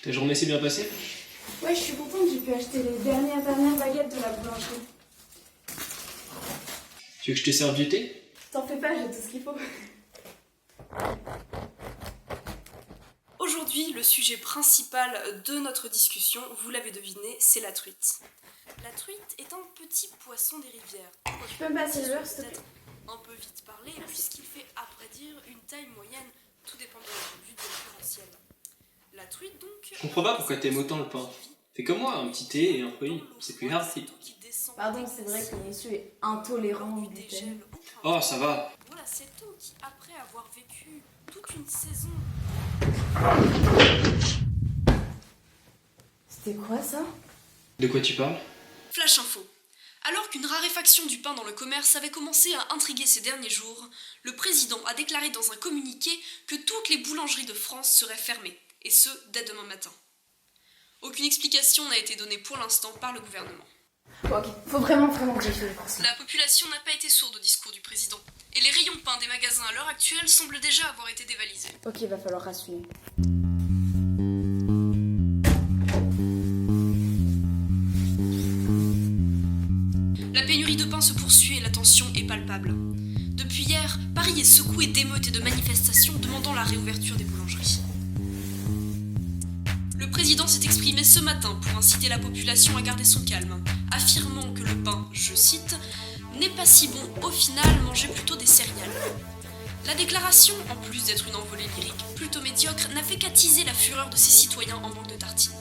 Ta journée s'est bien passée? Ouais, je suis contente, j'ai pu acheter les dernières baguettes de la boulangerie. Tu veux que je te serve du thé? T'en fais pas, j'ai tout ce qu'il faut. Aujourd'hui, le sujet principal de notre discussion, vous l'avez deviné, c'est la truite. La truite est un petit poisson des rivières. Tu peux me passer le beurre, s'il te plaît? Un peu vite parlé, puisqu'il fait à vrai dire une taille moyenne, tout dépend bien entendu de l'événementiel. La truite donc... Je comprends pas pourquoi t'aimes autant le pain. Fais comme moi, un petit thé et un fruit, c'est plus rapide. Pardon, c'est vrai que monsieur est intolérant au gluten. Oh, ça va. Voilà, c'est tout qui, après avoir vécu toute une saison... C'était quoi ça? De quoi tu parles? Flash info. Alors qu'une raréfaction du pain dans le commerce avait commencé à intriguer ces derniers jours, le président a déclaré dans un communiqué que toutes les boulangeries de France seraient fermées, et ce, dès demain matin. Aucune explication n'a été donnée pour l'instant par le gouvernement. Bon, ok, faut vraiment que j'aille faire les courses. La population n'a pas été sourde au discours du président, et les rayons pain des magasins à l'heure actuelle semblent déjà avoir été dévalisés. Ok, va falloir rassurer. La pénurie de pain se poursuit et la tension est palpable. Depuis hier, Paris est secoué d'émeutes et de manifestations demandant la réouverture des boulangeries. Le président s'est exprimé ce matin pour inciter la population à garder son calme, affirmant que le pain, je cite, « n'est pas si bon, au final, mangez plutôt des céréales ». La déclaration, en plus d'être une envolée lyrique plutôt médiocre, n'a fait qu'attiser la fureur de ses citoyens en manque de tartines.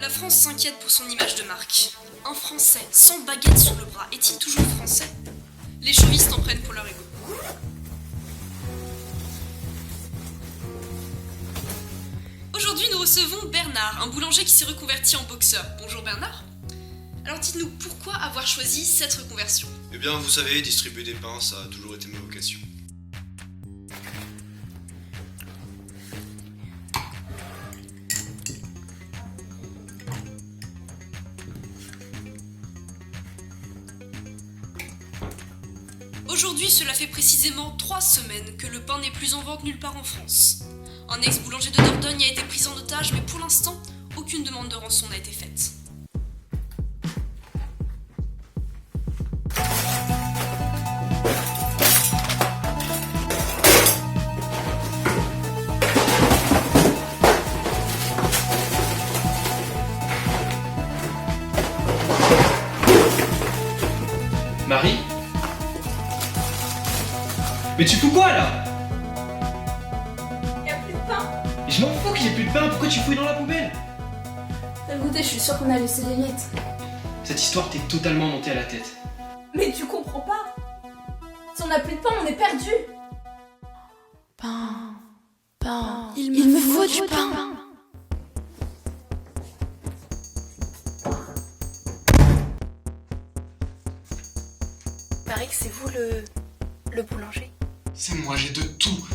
La France s'inquiète pour son image de marque. Un Français sans baguette sous le bras est-il toujours français? Les chauvistes en prennent pour leur ego. Aujourd'hui, nous recevons Bernard, un boulanger qui s'est reconverti en boxeur. Bonjour Bernard. Alors dites-nous, pourquoi avoir choisi cette reconversion? Eh bien, vous savez, distribuer des pains, ça a toujours été ma vocation. Aujourd'hui, cela fait précisément 3 semaines que le pain n'est plus en vente nulle part en France. Un ex-boulanger de Dordogne a été pris en otage, mais pour l'instant, aucune demande de rançon n'a été faite. Marie? Mais tu fous quoi là? Y'a plus de pain? Je m'en fous qu'il y ait plus de pain, pourquoi tu fouilles dans la poubelle? T'as goûté, je suis sûre qu'on a laissé les miettes. Cette histoire t'est totalement montée à la tête. Mais tu comprends pas? Si on a plus de pain, on est perdu. Pain, il me faut du pain. Paraît que c'est vous le boulanger. C'est moi, j'ai de tout.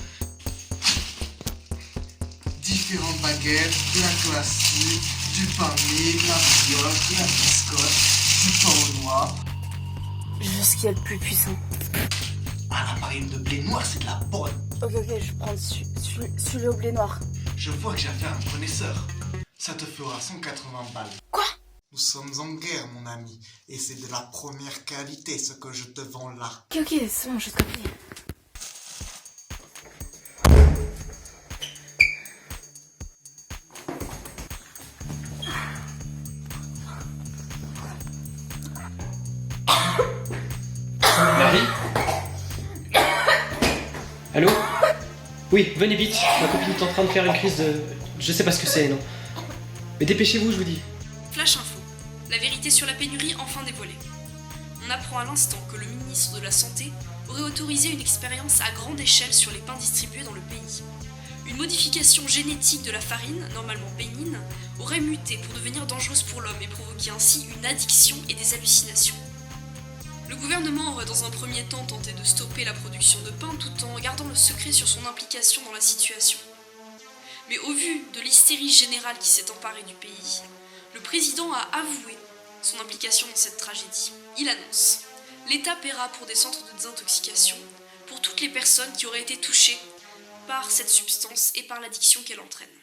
Différentes baguettes, de la classique, du pain mie, de la brioche, de la biscotte, du pain au noix. Je veux ce qu'il y a de plus puissant. Ah, la farine de blé noir, c'est de la bonne. Ok, je prends celui au blé noir. Je vois que j'ai affaire à un connaisseur. Ça te fera 180 balles. Quoi? Nous sommes en guerre, mon ami. Et c'est de la première qualité, ce que je te vends là. Ok, c'est bon, j'ai compris. Marie? Allô? Oui, venez vite, ma copine est en train de faire une crise de... Je sais pas ce que c'est, non. Mais dépêchez-vous, je vous dis. Flash info. La vérité sur la pénurie enfin dévoilée. On apprend à l'instant que le ministre de la Santé aurait autorisé une expérience à grande échelle sur les pains distribués dans le pays. Une modification génétique de la farine, normalement bénigne, aurait muté pour devenir dangereuse pour l'homme et provoquer ainsi une addiction et des hallucinations. Le gouvernement aurait dans un premier temps tenté de stopper la production de pain tout en gardant le secret sur son implication dans la situation. Mais au vu de l'hystérie générale qui s'est emparée du pays, le président a avoué son implication dans cette tragédie. Il annonce « L'État paiera pour des centres de désintoxication pour toutes les personnes qui auraient été touchées par cette substance et par l'addiction qu'elle entraîne.